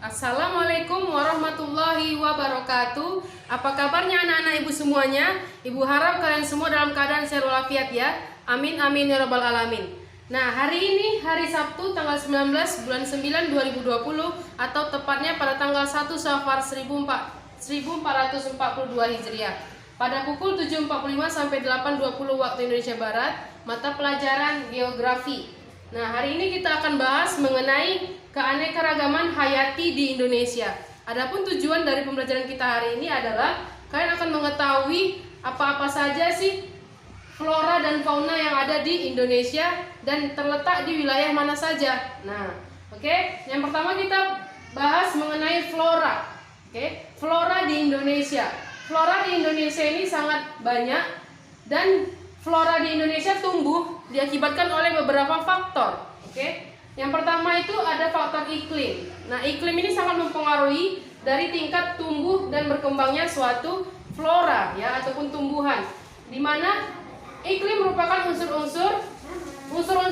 Assalamualaikum warahmatullahi wabarakatuh. Apa kabarnya anak-anak ibu semuanya? Ibu harap kalian semua dalam keadaan sehat walafiat ya. Amin amin ya rabbal alamin. Nah, hari ini hari Sabtu tanggal 19 bulan 9 2020 atau tepatnya pada tanggal 1 Safar 1442 Hijriah. Pada pukul 7.45 sampai 8.20 waktu Indonesia Barat, mata pelajaran geografi. Nah, hari ini kita akan bahas mengenai keanekaragaman hayati di Indonesia. Adapun tujuan dari pembelajaran kita hari ini adalah kalian akan mengetahui apa-apa saja sih flora dan fauna yang ada di Indonesia dan terletak di wilayah mana saja. Nah, oke. Yang pertama kita bahas mengenai flora. Oke, flora di Indonesia. Flora di Indonesia ini sangat banyak dan flora di Indonesia tumbuh diakibatkan oleh beberapa faktor. Oke. Yang pertama itu ada faktor iklim. Nah, iklim ini sangat mempengaruhi dari tingkat tumbuh dan berkembangnya suatu flora ya ataupun tumbuhan. Di mana iklim merupakan unsur-unsur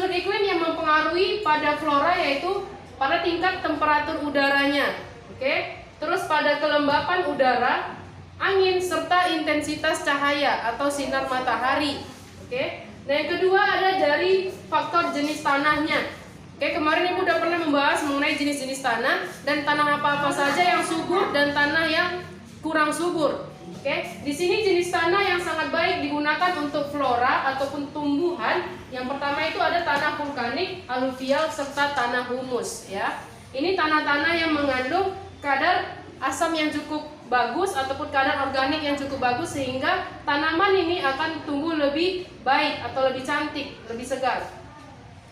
iklim yang mempengaruhi pada flora yaitu pada tingkat temperatur udaranya. Oke. Terus pada kelembapan udara, angin serta intensitas cahaya atau sinar matahari. Oke. Nah, yang kedua ada dari faktor jenis tanahnya. Oke, kemarin Ibu udah pernah membahas mengenai jenis-jenis tanah dan tanah apa-apa saja yang subur dan tanah yang kurang subur. Oke, di sini jenis tanah yang sangat baik digunakan untuk flora ataupun tumbuhan. Yang pertama itu ada tanah vulkanik, aluvial serta tanah humus ya. Ini tanah-tanah yang mengandung kadar asam yang cukup bagus ataupun kadar organik yang cukup bagus sehingga tanaman ini akan tumbuh lebih baik atau lebih cantik, lebih segar.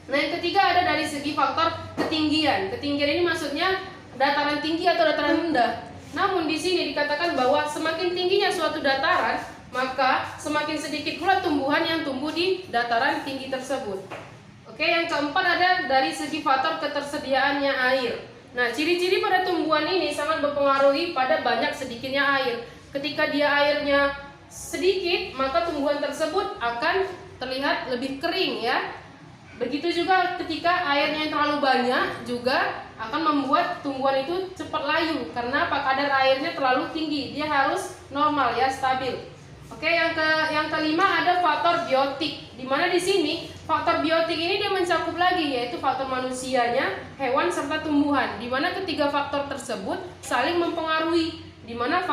Nah, yang ketiga ada dari segi faktor ketinggian. Ketinggian ini maksudnya dataran tinggi atau dataran rendah. Namun di sini dikatakan bahwa semakin tingginya suatu dataran, maka semakin sedikit pula tumbuhan yang tumbuh di dataran tinggi tersebut. Oke, yang keempat ada dari segi faktor ketersediaannya air. Nah, ciri-ciri pada tumbuhan ini sangat berpengaruhi pada banyak sedikitnya air. Ketika dia airnya sedikit, maka tumbuhan tersebut akan terlihat lebih kering ya. Begitu juga ketika airnya yang terlalu banyak juga akan membuat tumbuhan itu cepat layu karena kadar airnya terlalu tinggi. Dia harus normal ya, stabil. Oke, yang kelima ada faktor biotik. Di mana di sini faktor biotik ini dia mencakup lagi yaitu faktor manusianya, hewan serta tumbuhan. Di mana ketiga faktor tersebut saling mempengaruhi. Di mana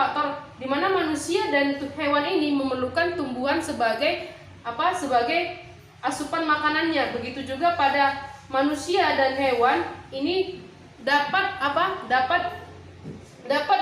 manusia dan hewan ini memerlukan tumbuhan sebagai asupan makanannya. Begitu juga pada manusia dan hewan ini dapat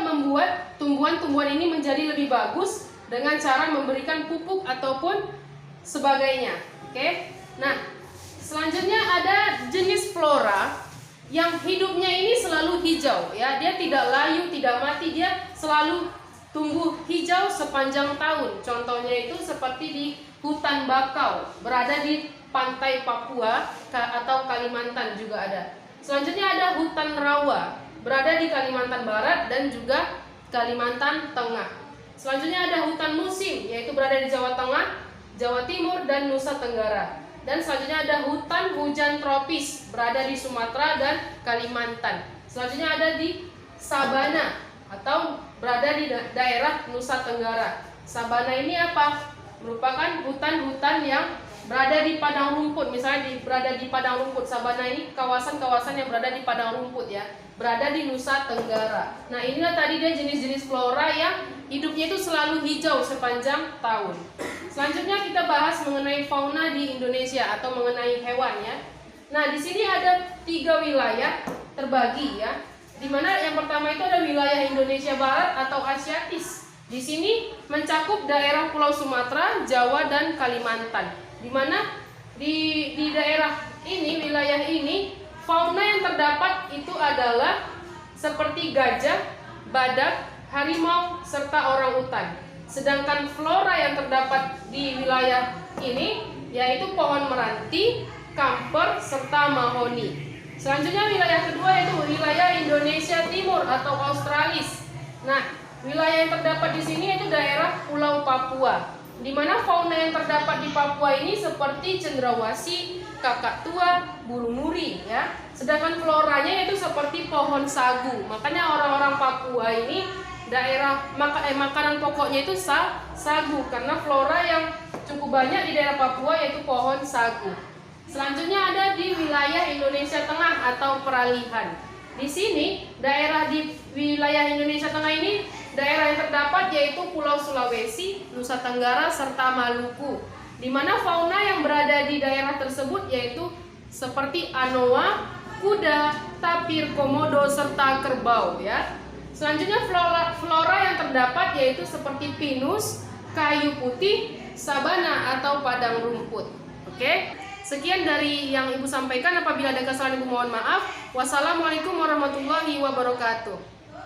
membuat tumbuhan-tumbuhan ini menjadi lebih bagus dengan cara memberikan pupuk ataupun sebagainya. Oke. Nah, selanjutnya ada jenis flora yang hidupnya ini selalu hijau ya. Dia tidak layu, tidak mati, dia selalu tumbuh hijau sepanjang tahun. Contohnya itu seperti di hutan bakau, berada di pantai Papua atau Kalimantan juga ada. Selanjutnya ada hutan rawa, berada di Kalimantan Barat dan juga Kalimantan Tengah. Selanjutnya ada hutan musim, yaitu berada di Jawa Tengah, Jawa Timur, dan Nusa Tenggara. Dan selanjutnya ada hutan hujan tropis, berada di Sumatera dan Kalimantan. Selanjutnya ada di sabana atau berada di daerah Nusa Tenggara. Sabana ini apa? Merupakan hutan-hutan yang berada di padang rumput. Misalnya berada di padang rumput. Sabana ini kawasan-kawasan yang berada di padang rumput ya, berada di Nusa Tenggara. Nah, inilah tadi dia jenis-jenis flora yang hidupnya itu selalu hijau sepanjang tahun. Selanjutnya kita bahas mengenai fauna di Indonesia atau mengenai hewan ya. Nah, di sini ada 3 wilayah terbagi ya. Dimana yang pertama itu ada wilayah Indonesia Barat atau Asiatis. Di sini mencakup daerah Pulau Sumatera, Jawa, dan Kalimantan. Di mana di daerah ini, wilayah ini, fauna yang terdapat itu adalah seperti gajah, badak, harimau, serta orangutan. Sedangkan flora yang terdapat di wilayah ini yaitu pohon meranti, kamper, serta mahoni. Selanjutnya wilayah kedua yaitu wilayah Indonesia Timur atau Australis. Nah, wilayah yang terdapat di sini yaitu daerah Pulau Papua. Di mana fauna yang terdapat di Papua ini seperti cendrawasih, kakak tua, burung nuri ya. Sedangkan floranya itu seperti pohon sagu. Makanya orang-orang Papua ini daerah makanan pokoknya itu sagu, karena flora yang cukup banyak di daerah Papua yaitu pohon sagu. Selanjutnya ada di wilayah Indonesia Tengah atau peralihan. Di sini daerah di wilayah Indonesia Tengah ini daerah yang terdapat yaitu Pulau Sulawesi, Nusa Tenggara serta Maluku. Di mana fauna yang berada di daerah tersebut yaitu seperti anoa, kuda, tapir, komodo serta kerbau ya. Selanjutnya flora yang terdapat yaitu seperti pinus, kayu putih, sabana atau padang rumput. Oke? Sekian dari yang Ibu sampaikan. Apabila ada kesalahan Ibu mohon maaf. Wassalamualaikum warahmatullahi wabarakatuh.